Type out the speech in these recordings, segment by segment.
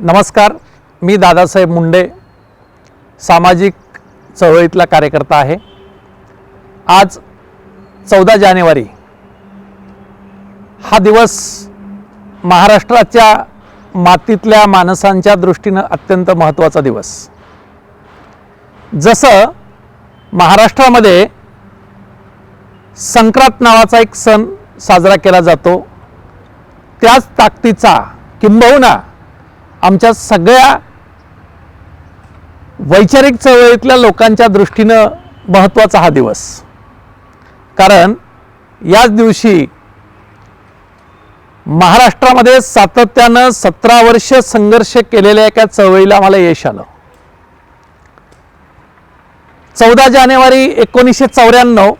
नमस्कार, मी दादासाहेब मुंडे, सामाजिक चळवळीतला कार्यकर्ता आहे। आज 14 जानेवारी हा दिवस महाराष्ट्राच्या मातीतल्या माणसांच्या दृष्टीने अत्यंत महत्त्वाचा दिवस। जसं महाराष्ट्रामध्ये संक्रांत नावाचा एक सण साजरा केला जातो, त्याच ताकदीचा किंबहुना आमच्या सगळ्या वैचारिक चळवळीतल्या लोकांच्या दृष्टीने महत्त्वाचा हा दिवस। कारण याच दिवशी महाराष्ट्रामध्ये सातत्याने 17 वर्ष संघर्ष केलेल्या एका चळवळीला आम्हाला यश आलं। 14 जानेवारी 1994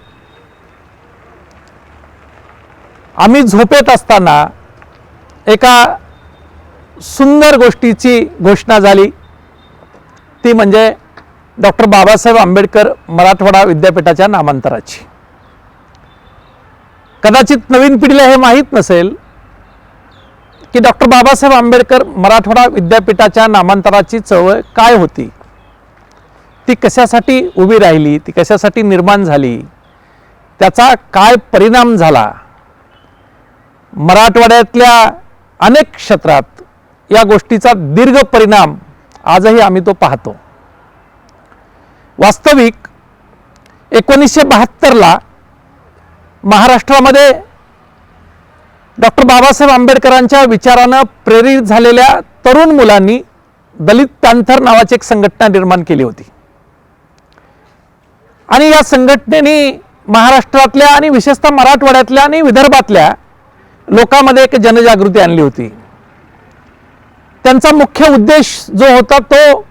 आम्ही झोपेत असताना एका सुंदर गोष्टीची घोषणा झाली, ती म्हणजे डॉक्टर बाबासाहेब आंबेडकर मराठवाडा विद्यापीठाच्या नामांतराची। कदाचित नवीन पिढीला हे माहीत नसेल की डॉक्टर बाबासाहेब आंबेडकर मराठवाडा विद्यापीठाच्या नामांतराची चळवळ काय होती, ती कशासाठी उभी राहिली, ती कशासाठी निर्माण झाली, त्याचा काय परिणाम झाला। मराठवाड्यातल्या अनेक क्षेत्रात या गोष्टीचा दीर्घ परिणाम आजही आम्ही तो पाहतो। वास्तविक 1972ला महाराष्ट्रामध्ये डॉक्टर बाबासाहेब आंबेडकरांच्या विचारानं प्रेरित झालेल्या तरुण मुलांनी दलित पॅंथर नावाची एक संघटना निर्माण केली होती आणि या संघटनेने महाराष्ट्रातल्या आणि विशेषतः मराठवाड्यातल्या आणि विदर्भातल्या लोकांमध्ये एक जनजागृती आणली होती। त्यांचा मुख्य उद्देश जो होता तो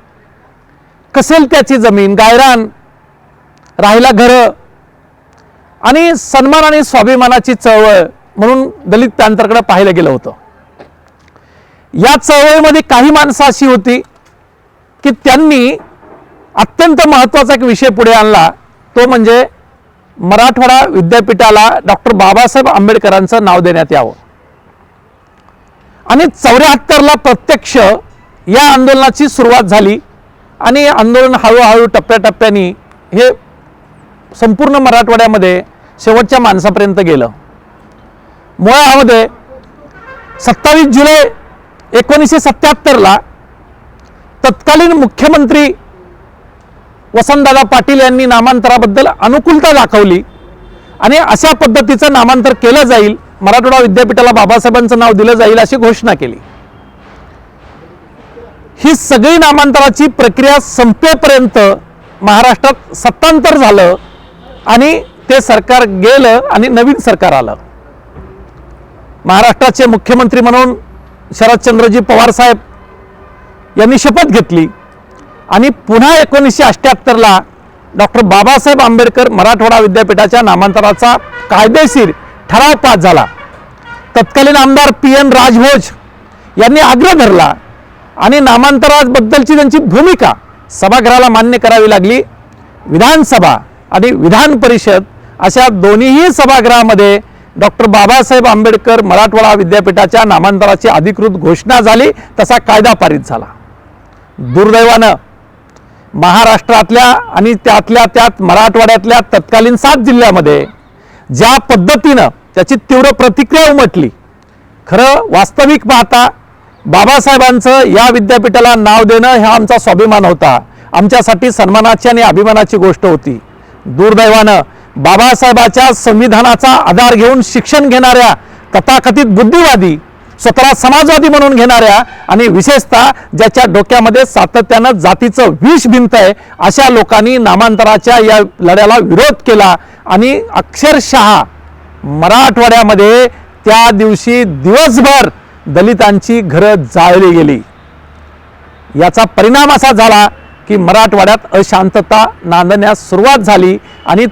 कसेल त्याची जमीन, गायरान, राहिला घर आणि सन्मान आणि स्वाभिमानाची चळवळ म्हणून दलित पॅंथरकडे पाहिलं गेलं होतं। या चळवळीमध्ये काही माणसं अशी होती की त्यांनी अत्यंत महत्त्वाचा एक विषय पुढे आणला, तो म्हणजे मराठवाडा विद्यापीठाला डॉक्टर बाबासाहेब आंबेडकरांचं नाव देण्यात यावं। आणि 74ला प्रत्यक्ष या आंदोलनाची सुरुवात झाली आणि आंदोलन हळूहळू टप्प्याटप्प्याने हे संपूर्ण मराठवाड्यामध्ये शेवटच्या माणसापर्यंत गेलं। मुळामध्ये 27 जुलै 1977ला तत्कालीन मुख्यमंत्री वसंतदादा पाटील यांनी नामांतराबद्दल अनुकूलता दाखवली आणि अशा पद्धतीचं नामांतर केलं जाईल, मराठवाडा विद्यापीठाला बाबासाहेबांचं नाव दिलं जाईल अशी घोषणा केली। ही सगळी नामांतराची प्रक्रिया संपेपर्यंत महाराष्ट्रात सत्तांतर झालं आणि ते सरकार गेलं आणि नवीन सरकार आलं। महाराष्ट्राचे मुख्यमंत्री म्हणून शरदचंद्रजी पवार साहेब यांनी शपथ घेतली आणि पुन्हा 1978ला डॉक्टर बाबासाहेब आंबेडकर मराठवाडा विद्यापीठाच्या नामांतराचा कायदेशीर ठराव पास झाला। तत्कालीन आमदार PN राजभोज यांनी आग्रह धरला आणि नामांतराबद्दलची त्यांची भूमिका सभागृहाला मान्य करावी लागली। विधानसभा आणि विधान परिषद अशा दोन्हीही सभागृहामध्ये डॉक्टर बाबासाहेब आंबेडकर मराठवाडा विद्यापीठाच्या नामांतराची अधिकृत घोषणा झाली, तसा कायदा पारित झाला। दुर्दैवानं महाराष्ट्रातल्या आणि त्यातल्या त्यात मराठवाड्यातल्या तत्कालीन 7 जिल्ह्यामध्ये ज्या पद्धतीनं त्याची तीव्र प्रतिक्रिया उमटली, खरं वास्तविक पाहता बाबासाहेबांचं या विद्यापीठाला नाव देणं हा आमचा स्वाभिमान होता, आमच्यासाठी सन्मानाची आणि अभिमानाची गोष्ट होती। दुर्दैवानं बाबासाहेबाच्या संविधानाचा आधार घेऊन शिक्षण घेणाऱ्या तथाकथित बुद्धिवादी, स्वतःला समाजवादी म्हणून घेणाऱ्या आणि विशेषतः ज्याच्या डोक्यामध्ये सातत्यानं जातीचं विष भिनतंय अशा लोकांनी नामांतराच्या या लढ्याला विरोध केला आणि अक्षरशः मराठवाड्यामध्ये त्या दिवशी दिवसभर दलितांची घरं जाळली गेली। याचा परिणाम असा झाला की मराठवाड्यात अशांतता नांदण्यास सुरुवात झाली आणि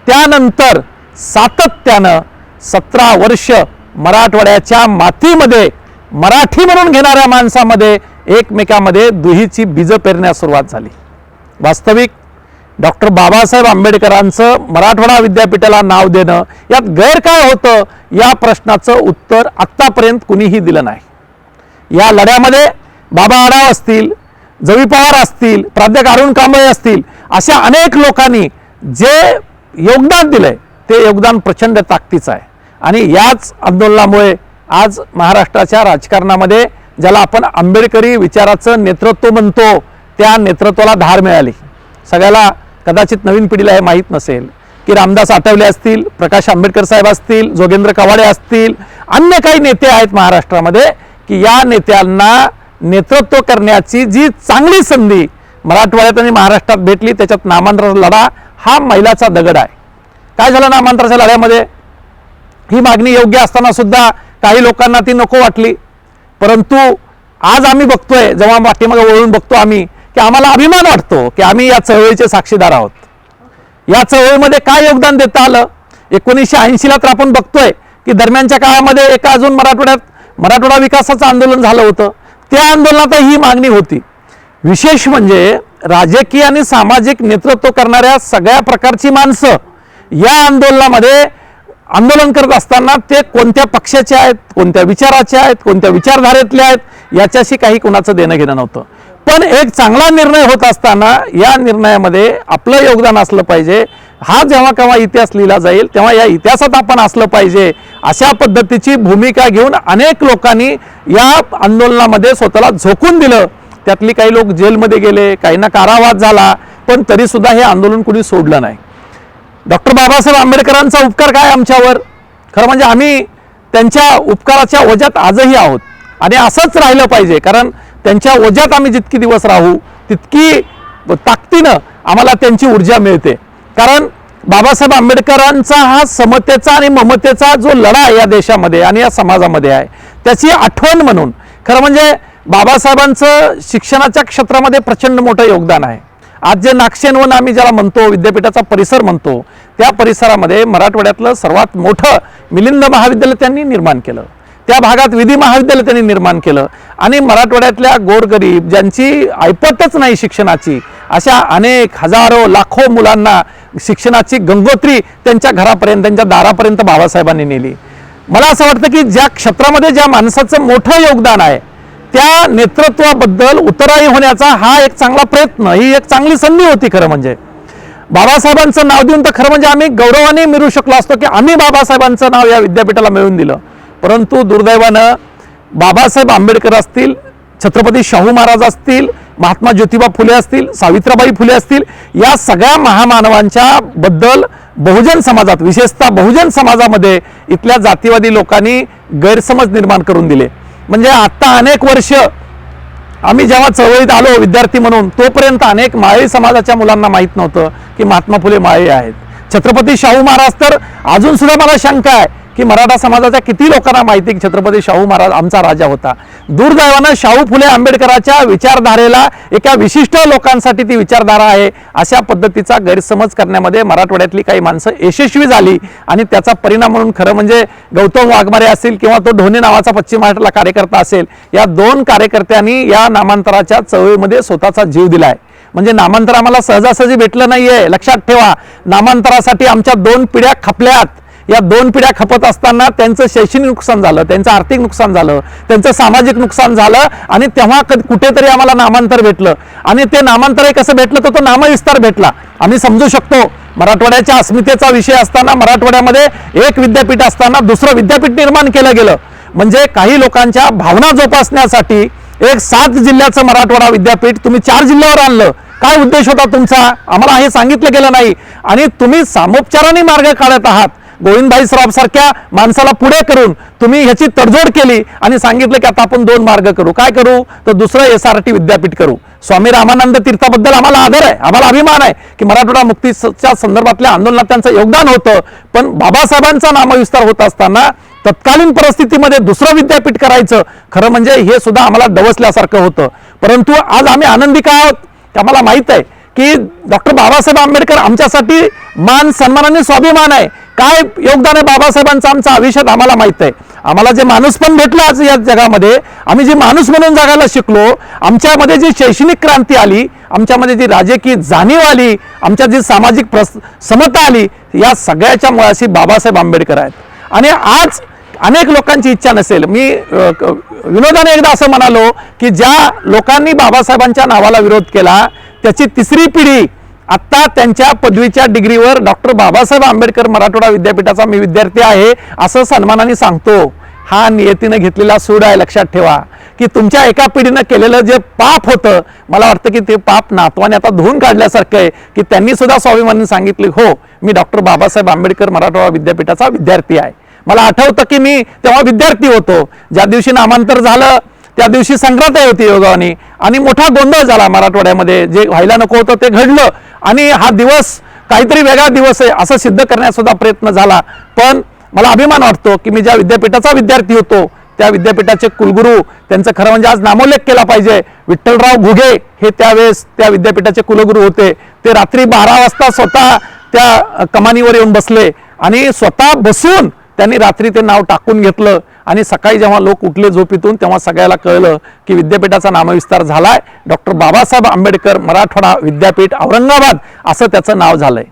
त्यानंतर सातत्यानं 17 वर्ष मराठवाड्याच्या मातीमध्ये मराठी म्हणून घेणाऱ्या माणसामध्ये एकमेकांमध्ये दुहीची बीज पेरण्यास सुरुवात झाली। वास्तविक डॉक्टर बाबासाहेब आंबेडकरांचं मराठवाडा विद्यापीठाला नाव देणं यात गैर काय होतं या प्रश्नाचं उत्तर आत्तापर्यंत कुणीही दिलं नाही। या लढ्यामध्ये बाबा आढाव असतील, जवी पवार असतील, प्राध्यापक अरुण कांबळे असतील, अशा अनेक लोकांनी जे योगदान दिलंय ते योगदान प्रचंड ताकदीचं आहे. आणि याच आंदोलनामुळे आज महाराष्ट्राच्या राजकारणामध्ये ज्याला आपण आंबेडकरी विचाराचं नेतृत्व म्हणतो त्या नेतृत्वाला धार मिळाली. सगळ्याला कदाचित नवीन पिढीला हे माहीत नसेल की रामदास आठवले असतील, प्रकाश आंबेडकर साहेब असतील, जोगेंद्र कवाडे असतील, अन्य काही नेते आहेत महाराष्ट्रामध्ये की या नेत्यांना नेतृत्व करण्याची जी चांगली संधी मराठवाड्यात आणि महाराष्ट्रात भेटली त्याच्यात नामांतराचा लढा हा मैलाचा दगड आहे. काय झालं नामांतराच्या लढ्यामध्ये? ही मागणी योग्य असताना सुद्धा काही लोकांना ती नको वाटली. परंतु आज आम्ही बघतोय, जेव्हा पाठीमागे वळून बघतो आम्ही, की आम्हाला अभिमान वाटतो की आम्ही या चळवळीचे साक्षीदार आहोत. या चळवळीमध्ये काय योगदान देता आलं? 1980ला तर आपण बघतोय की दरम्यानच्या काळामध्ये एका अजून मराठवाडा विकासाचं आंदोलन झालं होतं. त्या आंदोलनात ही मागणी होती. विशेष म्हणजे राजकीय आणि सामाजिक नेतृत्व करणाऱ्या सगळ्या प्रकारची माणसं या आंदोलनामध्ये आंदोलन करत असताना ते कोणत्या पक्षाचे आहेत, कोणत्या विचाराचे आहेत, कोणत्या विचारधारेतले आहेत याच्याशी काही कोणाचं देणं घेणं नव्हतं. पण एक चांगला निर्णय होत असताना या निर्णयामध्ये आपलं योगदान असलं पाहिजे. हा जेव्हा केव्हा इतिहास लिहिला जाईल तेव्हा या इतिहासात आपण असलं पाहिजे अशा पद्धतीची भूमिका घेऊन अनेक लोकांनी या आंदोलनामध्ये स्वतःला झोकून दिलं. त्यातली काही लोक जेलमध्ये गेले, काहींना कारावास झाला, पण तरी सुद्धा हे आंदोलन कुणी सोडलं नाही. डॉक्टर बाबासाहेब आंबेडकरांचा उपकार काय आमच्यावर? खरं म्हणजे आम्ही त्यांच्या उपकाराच्या ओझ्यात आजही आहोत आणि असंच राहिलं पाहिजे. कारण त्यांच्या ओझ्यात आम्ही जितकी दिवस राहू तितकी ताकदीनं आम्हाला त्यांची ऊर्जा मिळते. कारण बाबासाहेब आंबेडकरांचा हा समतेचा आणि ममतेचा जो लढा या देशामध्ये आणि या समाजामध्ये आहे त्याची आठवण म्हणून खरं म्हणजे बाबासाहेबांचं शिक्षणाच्या क्षेत्रामध्ये प्रचंड मोठं योगदान आहे. आज जे नागसेनवन आम्ही ज्याला म्हणतो, विद्यापीठाचा परिसर म्हणतो, त्या परिसरामध्ये मराठवाड्यातलं सर्वात मोठं मिलिंद महाविद्यालय त्यांनी निर्माण केलं. त्या भागात विधी महाविद्यालय त्यांनी निर्माण केलं आणि मराठवाड्यातल्या गोरगरीब ज्यांची ऐपतच नाही शिक्षणाची अशा अनेक हजारो लाखो मुलांना शिक्षणाची गंगोत्री त्यांच्या घरापर्यंत, त्यांच्या दारापर्यंत बाबासाहेबांनी नेली. मला असं वाटतं की ज्या क्षेत्रामध्ये ज्या माणसाचं मोठं योगदान आहे त्या नेतृत्वाबद्दल उतराई होण्याचा हा एक चांगला प्रयत्न, ही एक चांगली संधी होती. खरं म्हणजे बाबासाहेबांचं नाव देऊन तर खरं म्हणजे आम्ही गौरवाने मिळू शकलो असतो की आम्ही बाबासाहेबांचं नाव या विद्यापीठाला मिळवून दिलं. परंतु दुर्दैवानं बाबासाहेब आंबेडकर असतील, छत्रपती शाहू महाराज असतील, महात्मा ज्योतिबा फुले असतील, सावित्रीबाई फुले असतील, या सगळ्या महामानवांच्या बद्दल बहुजन समाजात, विशेषतः बहुजन समाजामध्ये इथल्या जातीवादी लोकांनी गैरसमज निर्माण करून दिले. म्हणजे आता अनेक वर्ष आम्ही जेव्हा चळवळीत आलो विद्यार्थी म्हणून तोपर्यंत अनेक माळी समाजाच्या मुलांना माहीत नव्हतं की महात्मा फुले माळी आहेत. छत्रपती शाहू महाराज तर अजून सुद्धा मला शंका आहे की मराठा समाजाच्या किती लोकांना माहिती की छत्रपती शाहू महाराज आमचा राजा होता. दुर्दैवानं शाहू फुले आंबेडकरांच्या विचारधारेला एका विशिष्ट लोकांसाठी ती विचारधारा आहे अशा पद्धतीचा गैरसमज करण्यामध्ये मराठवाड्यातली काही माणसं यशस्वी झाली आणि त्याचा परिणाम म्हणून खरं म्हणजे गौतम वाघमारे असतील किंवा तो ढोणे नावाचा पश्चिम महाराष्ट्रातला कार्यकर्ता असेल, या दोन कार्यकर्त्यांनी या नामांतराच्या चळवळीमध्ये स्वतःचा जीव दिलाय. म्हणजे नामांतर आम्हाला सहजासहजी भेटलं नाहीये. लक्षात ठेवा, नामांतरासाठी आमच्या 2 पिढ्या खपल्यात. या 2 पिढ्या खपत असताना त्यांचं शैक्षणिक नुकसान झालं, त्यांचं आर्थिक नुकसान झालं, त्यांचं सामाजिक नुकसान झालं आणि तेव्हा कुठेतरी आम्हाला नामांतर भेटलं. आणि ते नामांतर कसं भेटलं तर तो नामविस्तार भेटला. आम्ही समजू शकतो मराठवाड्याच्या अस्मितेचा विषय असताना, मराठवाड्यामध्ये एक विद्यापीठ असताना दुसरं विद्यापीठ निर्माण केलं गेलं. म्हणजे काही लोकांच्या भावना जोपासण्यासाठी एक 7 जिल्ह्याचं मराठवाडा विद्यापीठ तुम्ही 4 जिल्ह्यावर आणलं. काय उद्देश होता तुमचा? आम्हाला हे सांगितलं गेलं नाही आणि तुम्ही सामोपचाराने मार्ग काढत आहात. गोविंदभाई सराफ सारख्या माणसाला पुढे करून तुम्ही ह्याची तडजोड केली आणि सांगितलं की आता आपण 2 मार्ग करू. काय करू? तर दुसरं SRT विद्यापीठ करू. स्वामी रामानंद तीर्थाबद्दल आम्हाला आदर आहे, आम्हाला अभिमान आहे की मराठवाडा मुक्तीच्या संदर्भातल्या आंदोलनात त्यांचं योगदान होतं. पण बाबासाहेबांचा नामविस्तार होत असताना तत्कालीन परिस्थितीमध्ये दुसरं विद्यापीठ करायचं खरं म्हणजे हे सुद्धा आम्हाला डवसल्यासारखं होतं. परंतु आज आम्ही आनंदी का आहोत? आम्हाला माहित आहे की डॉक्टर बाबासाहेब आंबेडकर आमच्यासाठी मान सन्मान आणि स्वाभिमान आहे. काय योगदान आहे बाबासाहेबांचं आमचं आयुष्यात आम्हाला माहित आहे. आम्हाला जे माणूस पण भेटलं आज या जगामध्ये, आम्ही जे माणूस म्हणून जगायला शिकलो, आमच्यामध्ये जी शैक्षणिक क्रांती आली, आमच्यामध्ये जी राजकीय जाणीव आली, आमच्यात जी सामाजिक समता आली, या सगळ्याच्या मुळाशी बाबासाहेब आंबेडकर आहेत. आणि आज अनेक लोकांची इच्छा नसेल. मी विनोदाने एकदा असं म्हणालो की ज्या लोकांनी बाबासाहेबांच्या नावाला विरोध केला त्याची तिसरी पिढी आत्ता त्यांच्या पदवीच्या डिग्रीवर डॉक्टर बाबासाहेब आंबेडकर मराठवाडा विद्यापीठाचा मी विद्यार्थी आहे असं सन्मानाने सांगतो. हा नियतीनं घेतलेला सूड आहे. लक्षात ठेवा की तुमच्या एका पिढीनं केलेलं जे पाप होतं, मला वाटतं की ते पाप नातवाने आता धुवून काढल्यासारखं आहे की त्यांनी सुद्धा स्वाभिमानाने सांगितले, हो मी डॉक्टर बाबासाहेब आंबेडकर मराठवाडा विद्यापीठाचा विद्यार्थी आहे. मला आठवतं की मी तेव्हा विद्यार्थी होतो. ज्या दिवशी नामांतर झालं त्या दिवशी संक्रांत होती योगाने आणि मोठा गोंधळ झाला मराठवाड्यामध्ये. जे व्हायला नको होतं ते घडलं आणि हा दिवस काहीतरी वेगळा दिवस आहे असं सिद्ध करण्याचा सुद्धा प्रयत्न झाला. पण मला अभिमान वाटतो की मी ज्या विद्यापीठाचा विद्यार्थी होतो त्या विद्यापीठाचे कुलगुरू, त्यांचं खरं म्हणजे आज नामोल्लेख केला पाहिजे, विठ्ठलराव घुगे हे त्यावेळेस त्या विद्यापीठाचे कुलगुरू होते. ते रात्री 12 वाजता स्वतः त्या कमानीवर येऊन बसले आणि स्वतः बसून त्यांनी रात्री ते नाव टाकून घेतलं आणि सकाळी जेव्हा लोक उठले झोपीतून तेव्हा सगळ्याला कळलं की विद्यापीठाचा नामविस्तार झालाय, डॉक्टर बाबासाहेब आंबेडकर मराठवाडा विद्यापीठ औरंगाबाद असं त्याचं नाव झालंय.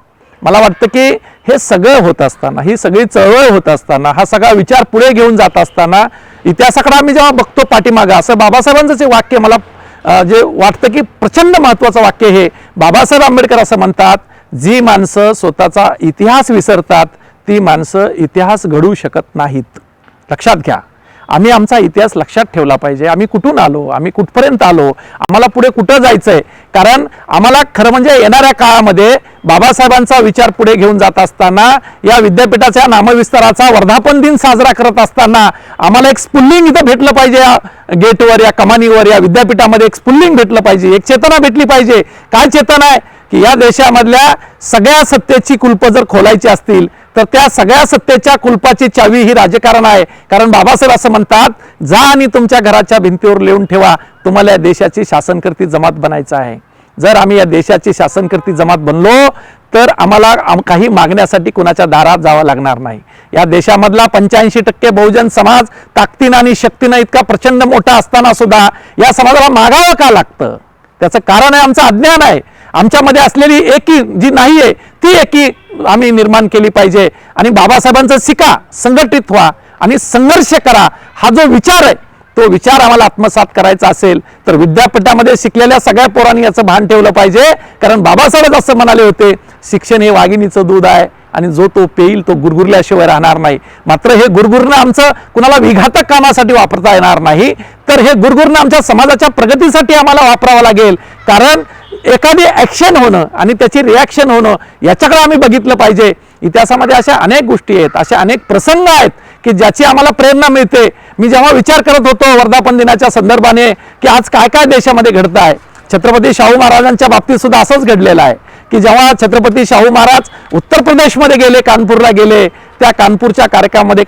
मला वाटतं की हे सगळं होत असताना, ही सगळी चळवळ होत असताना, हा सगळा विचार पुढे घेऊन जात असताना इतिहासाकडे आम्ही जेव्हा बघतो पाठीमागं, असं बाबासाहेबांचं जे वाक्य मला जे वाटतं की प्रचंड महत्त्वाचं वाक्य हे बाबासाहेब आंबेडकर असं म्हणतात, जी माणसं स्वतःचा इतिहास विसरतात ती माणसं इतिहास घडवू शकत नाहीत. लक्षात घ्या, आम्ही आमचा इतिहास लक्षात ठेवला पाहिजे. आम्ही कुठून आलो, आम्ही कुठपर्यंत आलो, आम्हाला पुढे कुठं जायचंय. कारण आम्हाला खरं म्हणजे येणाऱ्या काळामध्ये बाबासाहेबांचा विचार पुढे घेऊन जात असताना, या विद्यापीठाच्या नामविस्ताराचा वर्धापन दिन साजरा करत असताना आम्हाला एक स्फुल्लिंग इथं भेटलं पाहिजे. या गेटवर, या कमानीवर, या विद्यापीठामध्ये एक स्फुल्लिंग भेटलं पाहिजे, एक चेतना भेटली पाहिजे. काय चेतना आहे की या देशामधल्या सगळ्या सत्तेची कुलप जर खोलायची असतील तर त्या सगळ्या सत्तेच्या कुलपाची चावी ही राजकारण आहे. कारण बाबासाहेब असं म्हणतात, जा आणि तुमच्या घराच्या भिंतीवर लिहून ठेवा, तुम्हाला या देशाची शासनकर्ती जमात बनायचं आहे. जर आम्ही या देशाची शासनकर्ती जमात बनलो तर आम्हाला काही मागण्यासाठी कुणाच्या दारात जावं लागणार नाही. या देशामधला 85% बहुजन समाज ताकदीनं आणि शक्तीनं इतका प्रचंड मोठा असताना सुद्धा या समाजाला मागावं का लागतं? त्याचं कारण आहे आमचं अज्ञान आहे. आमच्यामध्ये असलेली एकी जी नाहीये ती एकी आम्ही निर्माण केली पाहिजे. आणि बाबासाहेबांचं शिका, संघटित व्हा आणि संघर्ष करा, हा जो विचार आहे तो विचार आम्हाला आत्मसात करायचा असेल तर विद्यापीठामध्ये शिकलेल्या सगळ्या पोरांनी याचं भान ठेवलं पाहिजे. कारण बाबासाहेब असं म्हणाले होते, शिक्षण हे वाघिणीचं दूध आहे आणि जो तो पेईल तो गुरगुरल्याशिवाय राहणार नाही. मात्र हे गुरगुरणं आमचं कुणाला विघातक कामासाठी वापरता येणार नाही, तर हे गुरगुरणं आमच्या समाजाच्या प्रगतीसाठी आम्हाला वापरावं लागेल. कारण एखादी ऍक्शन होणं आणि त्याची रिॲक्शन होणं याच्याकडे आम्ही बघितलं पाहिजे. इतिहासामध्ये अशा अनेक गोष्टी आहेत, अशा अनेक प्रसंग आहेत की ज्याची आम्हाला प्रेरणा मिळते. मी जेव्हा विचार करत होतो वर्धापन दिनाच्या संदर्भाने की आज काय काय देशामध्ये घडत आहे, छत्रपती शाहू महाराजांच्या बाबतीत सुद्धा असंच घडलेलं आहे की जेव्हा छत्रपती शाहू महाराज उत्तर प्रदेशमध्ये गेले, कानपूरला गेले, त्या कानपूरच्या कार्यक्रमामध्ये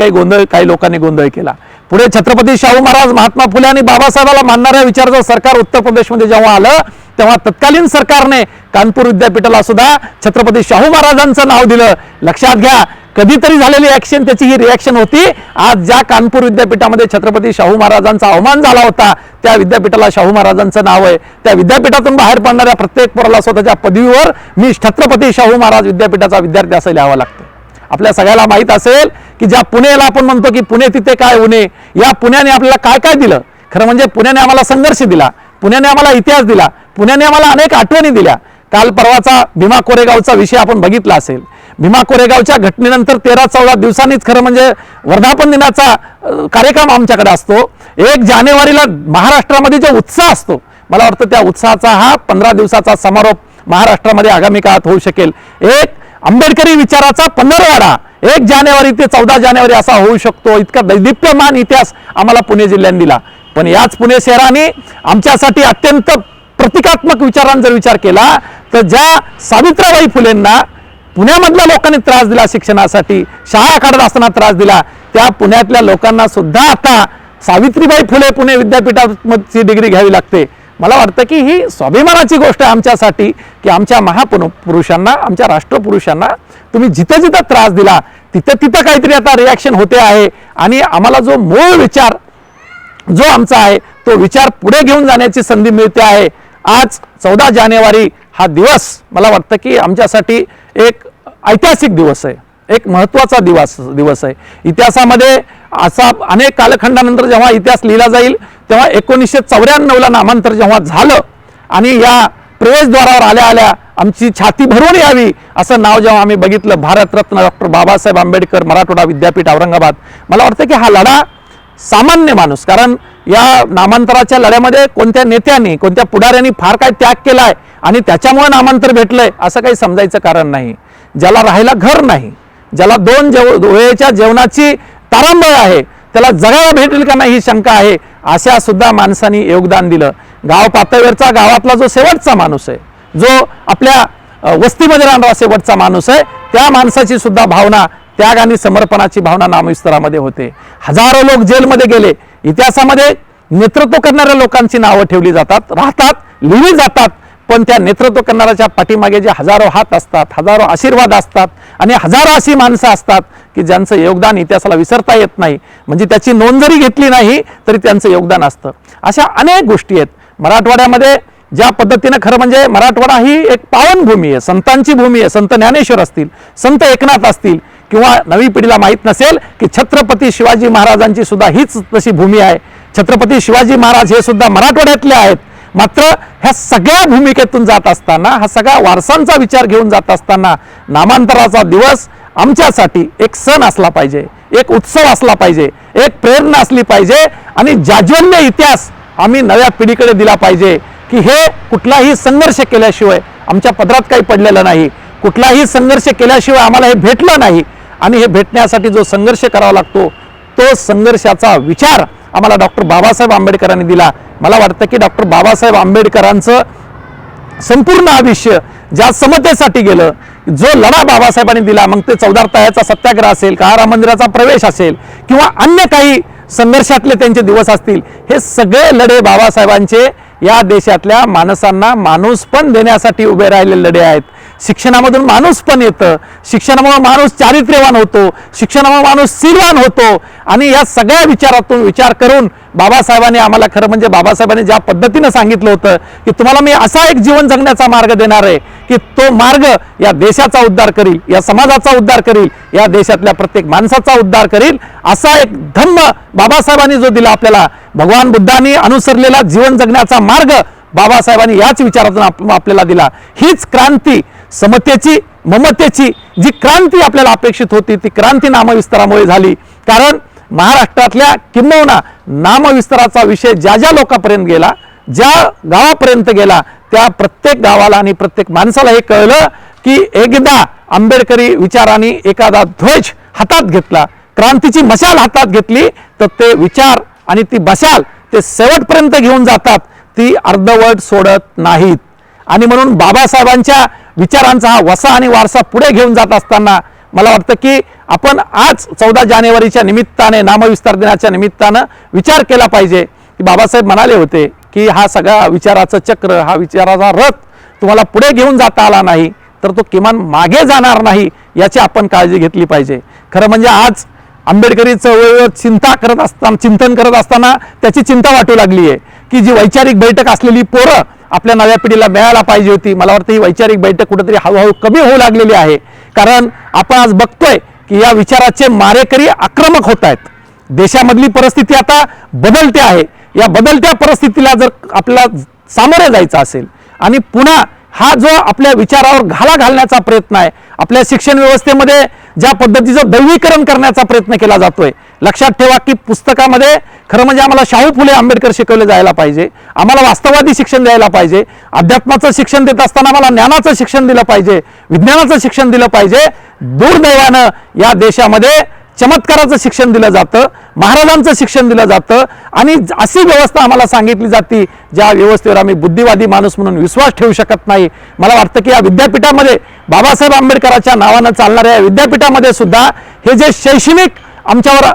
काही लोकांनी गोंधळ केला. पुढे छत्रपती शाहू महाराज, महात्मा फुले आणि बाबासाहेबाला मानणाऱ्या विचाराचं सरकार उत्तर प्रदेशमध्ये जेव्हा आलं तेव्हा तत्कालीन सरकारने कानपूर विद्यापीठाला सुद्धा छत्रपती शाहू महाराजांचं नाव दिलं. लक्षात घ्या, कधीतरी झालेली ऍक्शन त्याची ही रिॲक्शन होती. आज ज्या कानपूर विद्यापीठामध्ये छत्रपती शाहू महाराजांचा अवमान झाला होता त्या विद्यापीठाला शाहू महाराजांचं नाव आहे. त्या विद्यापीठातून बाहेर पडणाऱ्या प्रत्येक पोराला स्वतःच्या पदवीवर मी छत्रपती शाहू महाराज विद्यापीठाचा विद्यार्थी असं लिहावं लागतं. आपल्या सगळ्याला माहित असेल की ज्या पुणेला आपण म्हणतो की पुणे तिथे काय उणे, या पुण्याने आपल्याला काय काय दिलं. खरं म्हणजे पुण्याने आम्हाला संघर्ष दिला, पुण्याने आम्हाला इतिहास दिला, पुण्याने आम्हाला अनेक आठवणी दिल्या. काल परवाचा भीमा कोरेगावचा विषय आपण बघितला असेल. भीमा कोरेगावच्या घटनेनंतर 13-14 दिवसांनीच खरं म्हणजे वर्धापन दिनाचा कार्यक्रम आमच्याकडे असतो. 1 जानेवारीला महाराष्ट्रामध्ये जो उत्साह असतो, मला वाटतं त्या उत्साहाचा हा 15 दिवसाचा समारोप महाराष्ट्रामध्ये आगामी काळात होऊ शकेल. एक आंबेडकरी विचाराचा पंधरवाडा 1 जानेवारी ते 14 जानेवारी असा होऊ शकतो. इतका दैदिप्यमान इतिहास आम्हाला पुणे जिल्ह्याने दिला. पण याच पुणे शहराने आमच्यासाठी अत्यंत प्रतिकात्मक विचारांचा विचार केला तर ज्या सावित्रीबाई फुलेंना पुण्यामधल्या लोकांनी त्रास दिला, शिक्षणासाठी शाळा काढत असताना त्रास दिला, त्या पुण्यातल्या लोकांना सुद्धा आता सावित्रीबाई फुले पुणे विद्यापीठाची डिग्री घ्यावी लागते. मला वाटतं की ही स्वाभिमानाची गोष्ट आहे आमच्यासाठी की आमच्या महापुरुषांना, आमच्या राष्ट्रपुरुषांना तुम्ही जिथं जिथं त्रास दिला तिथं तिथं काहीतरी आता रिॲक्शन होते आहे. आणि आम्हाला जो मूळ विचार जो आमचा आहे तो विचार पुढे घेऊन जाण्याची संधी मिळते आहे. आज 14 जानेवारी हा दिवस मला वाटतं की आमच्यासाठी एक ऐतिहासिक दिवस आहे, एक महत्त्वाचा दिवस आहे. इतिहासामध्ये असा अनेक कालखंडानंतर जेव्हा इतिहास लिहिला जाईल तेव्हा 1994ला नामांतर जेव्हा झालं आणि या प्रवेशद्वारावर आल्या आल्या आमची छाती भरून यावी असं नाव जेव्हा आम्ही बघितलं, भारतरत्न डॉक्टर बाबासाहेब आंबेडकर मराठवाडा विद्यापीठ औरंगाबाद, मला वाटतं की हा लढा सामान्य माणूस, कारण या नामांतराच्या लढ्यामध्ये कोणत्या नेत्यांनी कोणत्या पुढाऱ्यांनी फार काय त्याग केलाय आणि त्याच्यामुळे नामांतर भेटलंय असं काही समजायचं कारण नाही. ज्याला राहायला घर नाही, ज्याला 2 वेळेच्या जेवणाची तारांबळ आहे, त्याला जगायला भेटेल का नाही ही शंका आहे, अशा सुद्धा माणसांनी योगदान दिलं. गाव पातळीवरचा गावातला जो शेवटचा माणूस आहे, जो आपल्या वस्तीमध्ये राहणारा शेवटचा माणूस आहे, त्या माणसाची सुद्धा भावना, त्याग आणि समर्पणाची भावना नामविस्तारामध्ये होते. हजारो लोक जेलमध्ये गेले. इतिहासामध्ये नेतृत्व करणाऱ्या लोकांची नावं ठेवली जातात, राहतात, लिहिली जातात, पण त्या नेतृत्व करणाऱ्याच्या पाठीमागे जे हजारो हात असतात, हजारो आशीर्वाद असतात आणि हजारो अशी माणसं असतात की ज्यांचं योगदान इतिहासाला विसरता येत नाही. म्हणजे त्याची नोंद जरी घेतली नाही तरी त्यांचं योगदान असतं. अशा अनेक गोष्टी आहेत. मराठवाड्यामध्ये ज्या पद्धतीनं, खरं म्हणजे मराठवाडा ही एक पावनभूमी आहे, संतांची भूमी आहे. संत ज्ञानेश्वर असतील, संत एकनाथ असतील, किंवा नवी पिढीला माहीत नसेल की छत्रपती शिवाजी महाराजांची सुद्धा हीच तशी भूमी आहे. छत्रपती शिवाजी महाराज हे सुद्धा मराठवाड्यातले आहेत. मात्र ह्या सगळ्या भूमिकेतून जात असताना, हा सगळा वारसांचा विचार घेऊन जात असताना नामांतराचा दिवस आमच्यासाठी एक सण असला पाहिजे, एक उत्सव असला पाहिजे, एक प्रेरणा असली पाहिजे आणि जाज्वल्य इतिहास आम्ही नव्या पिढीकडे दिला पाहिजे की हे कुठलाही संघर्ष केल्याशिवाय आमच्या पदरात काही पडलेलं नाही, कुठलाही संघर्ष केल्याशिवाय आम्हाला हे भेटलं नाही आणि हे भेटण्यासाठी जो संघर्ष करावा लागतो तो संघर्षाचा विचार आम्हाला डॉक्टर बाबासाहेब आंबेडकरांनी दिला. मला वाटतं की डॉक्टर बाबासाहेब आंबेडकरांचं संपूर्ण आयुष्य ज्या समतेसाठी गेलं, जो लढा बाबासाहेबांनी दिला, मग ते 14 तळ्याचा सत्याग्रह असेल, काळा मंदिराचा प्रवेश असेल किंवा अन्य काही संघर्षातले त्यांचे दिवस असतील, हे सगळे लढे बाबासाहेबांचे या देशातल्या माणसांना माणूसपण देण्यासाठी उभे राहिलेले लढे आहेत. शिक्षणामधून माणूसपण येतं, शिक्षणामुळे माणूस चारित्र्यवान होतो, शिक्षणामुळे माणूस शीलवान होतो आणि या सगळ्या विचारातून विचार करून बाबासाहेबांनी आम्हाला, खरं म्हणजे बाबासाहेबांनी ज्या पद्धतीनं सांगितलं होतं की तुम्हाला मी असा एक जीवन जगण्याचा मार्ग देणार आहे की तो मार्ग या देशाचा उद्धार करील, या समाजाचा उद्धार करील, या देशातल्या प्रत्येक माणसाचा उद्धार करील, असा एक धम्म बाबासाहेबांनी जो दिला आपल्याला, भगवान बुद्धांनी अनुसरलेला जीवन जगण्याचा मार्ग बाबासाहेबांनी याच विचारातून आपल्याला दिला. हीच क्रांती, समतेची, ममतेची जी क्रांती आपल्याला अपेक्षित होती ती क्रांती नामविस्तारामुळे झाली. कारण महाराष्ट्रातल्या किंबहुना नामविस्ताराचा विषय ज्या ज्या लोकांपर्यंत गेला, ज्या गावापर्यंत गेला, त्या प्रत्येक गावाला आणि प्रत्येक माणसाला हे कळलं की एकदा आंबेडकरी विचारांनी एखादा ध्वज हातात घेतला, क्रांतीची मशाल हातात घेतली, तर ते विचार आणि ती मशाल ते शेवटपर्यंत घेऊन जातात, ती अर्धवट सोडत नाहीत. आणि म्हणून बाबासाहेबांच्या विचारांचा हा वसा आणि वारसा पुढे घेऊन जात असताना मला वाटतं की आपण आज 14 जानेवारीच्या निमित्ताने, नामविस्तार दिनाच्या निमित्तानं विचार केला पाहिजे की बाबासाहेब म्हणाले होते की हा सगळा विचाराचं चक्र, हा विचाराचा रथ तुम्हाला पुढे घेऊन जाता आला नाही तर तो किमान मागे जाणार नाही, याची आपण काळजी घेतली पाहिजे. खरं म्हणजे आज आंबेडकरी चळवळीवर चिंतन करत असताना त्याची चिंता वाटू लागली आहे की जी वैचारिक बैठक असलेली पोरं आपल्या नव्या पिढीला मिळायला पाहिजे होती. मला वाटतं ही वैचारिक बैठक कुठेतरी हळूहळू कमी होऊ लागलेली आहे. कारण आपण आज बघतोय की या विचाराचे मारेकरी आक्रमक होत आहेत. देशामधली परिस्थिती आता बदलते आहे. या बदलत्या परिस्थितीला जर आपल्याला सामोरे जायचं असेल आणि पुन्हा हा जो आपल्या विचारावर घाला घालण्याचा प्रयत्न आहे, आपल्या शिक्षण व्यवस्थेमध्ये ज्या पद्धतीचं दैवीकरण करण्याचा प्रयत्न केला जातोय, लक्षात ठेवा की पुस्तकामध्ये खरं म्हणजे आम्हाला शाहू फुले आंबेडकर शिकवले जायला पाहिजे, आम्हाला वास्तववादी शिक्षण द्यायला पाहिजे, अध्यात्माचं शिक्षण देत असताना आम्हाला ज्ञानाचं शिक्षण दिलं पाहिजे, विज्ञानाचं शिक्षण दिलं पाहिजे. दुर्दैवानं या देशामध्ये चमत्काराचं शिक्षण दिलं जातं, महाराजांचं शिक्षण दिलं जातं आणि अशी व्यवस्था आम्हाला सांगितली जाते ज्या व्यवस्थेवर आम्ही बुद्धिवादी माणूस म्हणून विश्वास ठेवू शकत नाही. मला वाटतं की या विद्यापीठामध्ये, बाबासाहेब आंबेडकरांच्या नावानं चालणाऱ्या या विद्यापीठामध्ये सुद्धा हे जे शैक्षणिक आमच्यावर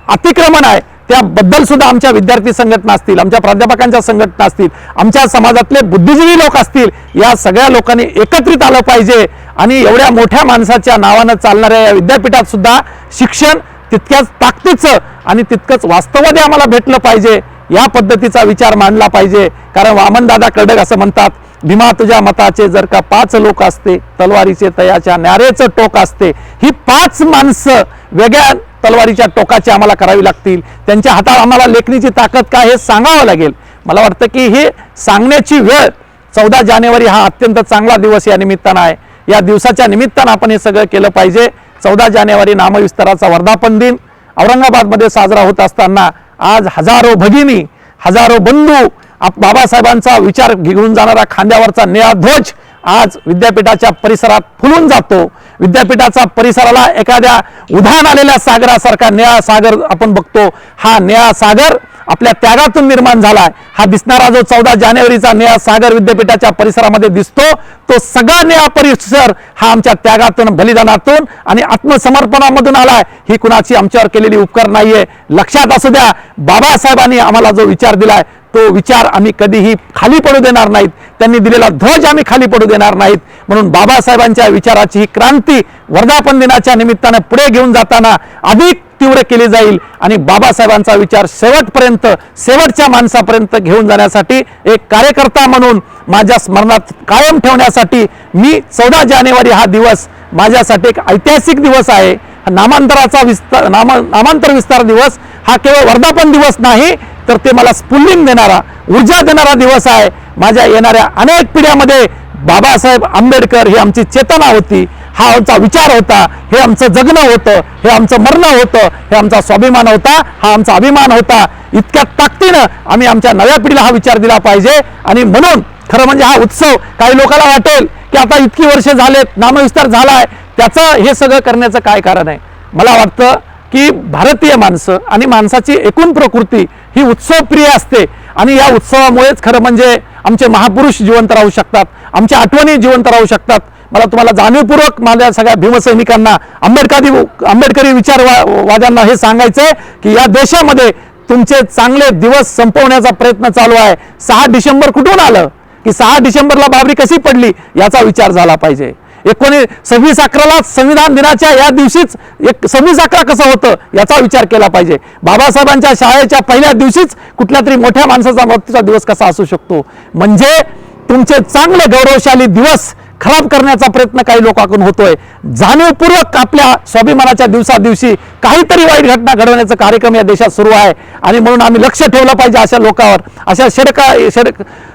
अतिक्रमण आहे त्याबद्दल सुद्धा आमच्या विद्यार्थी संघटना असतील, आमच्या प्राध्यापकांच्या संघटना असतील, आमच्या समाजातले बुद्धिजीवी लोक असतील, या सगळ्या लोकांनी एकत्रित आलं पाहिजे आणि एवढ्या मोठ्या माणसाच्या नावानं चालणाऱ्या या विद्यापीठात सुद्धा शिक्षण तितक्याच ताकदीचं आणि तितकंच वास्तववादी आम्हाला भेटलं पाहिजे, या पद्धतीचा विचार मांडला पाहिजे. कारण वामनदादा कर्डक असं म्हणतात, भीमा तुझ्या मताचे जर का 5 लोक असते, तलवारीचे तयाच्या न्यारेचं टोक असते. ही 5 माणसं वेगळ्या तलवारीच्या टोकाची आम्हाला करावी लागतील, त्यांच्या हातात आम्हाला लेखणीची ताकद काय हे सांगावं लागेल. मला वाटतं की हे सांगण्याची वेळ 14 जानेवारी हा अत्यंत चांगला दिवस या निमित्तानं आहे. या दिवसाच्या निमित्तानं आपण हे सगळं केलं पाहिजे. 14 जानेवारी नामविस्ताराचा वर्धापन दिन औरंगाबादमध्ये साजरा होत असताना आज हजारो भगिनी, हजारो बंधू बाबासाहेबांचा विचार घेऊन जाणारा खांद्यावरचा निळा ध्वज आज विद्यापीठाच्या परिसरात फुलून जातो. विद्यापीठाचा परिसराला एखाद्या उधाण आलेल्या सागरासारखा निळा सागर आपण बघतो. हा निळा सागर आपल्या त्यागातून निर्माण झालाय. हा दिसणारा जो 14 जानेवारीचा निळा सागर विद्यापीठाच्या परिसरामध्ये दिसतो, तो सगळा निळा परिसर हा आमच्या त्यागातून, बलिदानातून आणि आत्मसमर्पणामधून आलाय. ही कुणाची आमच्यावर केलेली उपकार नाहीये. लक्षात असू द्या, बाबासाहेबांनी आम्हाला जो विचार दिलाय तो विचार आम्ही कधीही खाली पडू देणार नाहीत. त्यांनी दिलेला ध्वज आम्ही खाली पडू देणार नाहीत. म्हणून बाबासाहेबांच्या विचाराची ही क्रांती वर्धापन दिनाच्या निमित्तानं पुढे घेऊन जाताना अधिक तीव्र केली जाईल आणि बाबासाहेबांचा विचार शेवटपर्यंत, शेवटच्या माणसापर्यंत घेऊन जाण्यासाठी एक कार्यकर्ता म्हणून माझ्या स्मरणात कायम ठेवण्यासाठी मी 14 जानेवारी हा दिवस माझ्यासाठी एक ऐतिहासिक दिवस आहे. नामांतर विस्तार दिवस हा केवळ वर्धापन दिवस नाही, तर ते मला स्फुल्लिंग देणारा, ऊर्जा देणारा दिवस आहे. माझ्या येणाऱ्या अनेक पिढ्यामध्ये बाबासाहेब आंबेडकर ही आमची चेतना होती, हा आमचा विचार होता, हे आमचं जगणं होतं, हे आमचं मरणं होतं, हे आमचा स्वाभिमान होता, हा आमचा अभिमान होता. इतक्या ताकदीनं आम्ही आमच्या नव्या पिढीला हा विचार दिला पाहिजे. आणि म्हणून खरं म्हणजे हा उत्सव, काही लोकांना वाटेल की आता इतकी वर्ष झालेत, नामविस्तार झालाय, त्याचं हे सगळं करण्याचं काय कारण आहे. मला वाटतं की भारतीय माणसं आणि माणसाची एकूण प्रकृती ही उत्सवप्रिय असते आणि या उत्सवामुळेच खरं म्हणजे आमचे महापुरुष जिवंत राहू शकतात, आमच्या आठवणी जिवंत राहू शकतात. मला तुम्हाला जाणीवपूर्वक माझ्या सगळ्या भीमसैनिकांना, आंबेडकरी विचारवाद्यांना हे सांगायचंय की या देशामध्ये तुमचे चांगले दिवस संपवण्याचा प्रयत्न चालू आहे. 6 डिसेंबर कुठून आलं की 6 डिसेंबरला बाबरी कशी पडली याचा विचार झाला पाहिजे. 26/11ला संविधान दिनाच्या या दिवशीच 26/11 कसं होतं याचा विचार केला पाहिजे. बाबासाहेबांच्या शाळेच्या पहिल्या दिवशीच कुठल्या तरी मोठ्या माणसाचा मृत्यूचा दिवस कसा असू शकतो. म्हणजे तुमचे चांगले गौरवशाली दिवस खराब करण्याचा प्रयत्न काही लोकांकडून होतोय. जाणीवपूर्वक आपल्या स्वाभिमानाच्या दिवसादिवशी काहीतरी वाईट घटना घडवण्याचा कार्यक्रम या देशात सुरू आहे आणि म्हणून आम्ही लक्ष ठेवलं पाहिजे अशा लोकांवर, अशा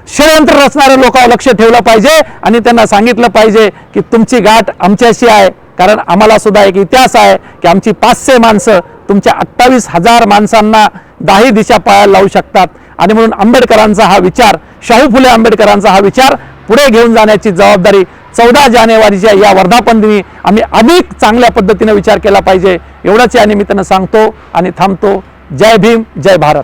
षडयंत्र रचणाऱ्या लोकांवर लक्ष ठेवलं पाहिजे आणि त्यांना सांगितलं पाहिजे की तुमची गाठ आमच्याशी आहे. कारण आम्हाला सुद्धा एक इतिहास आहे की आमची 500 माणसं तुमच्या 28,000 माणसांना 10 दिशा पायाला लावू शकतात. आणि म्हणून आंबेडकरांचा हा विचार, शाहू फुले आंबेडकरांचा हा विचार पुढे घेऊन जाण्याची जबाबदारी 14 जानेवारीच्या या वर्धापन दिनी आम्ही अधिक चांगल्या पद्धतीने विचार केला पाहिजे. एवढंच या निमित्तानं सांगतो आणि थांबतो. जय भीम, जय भारत.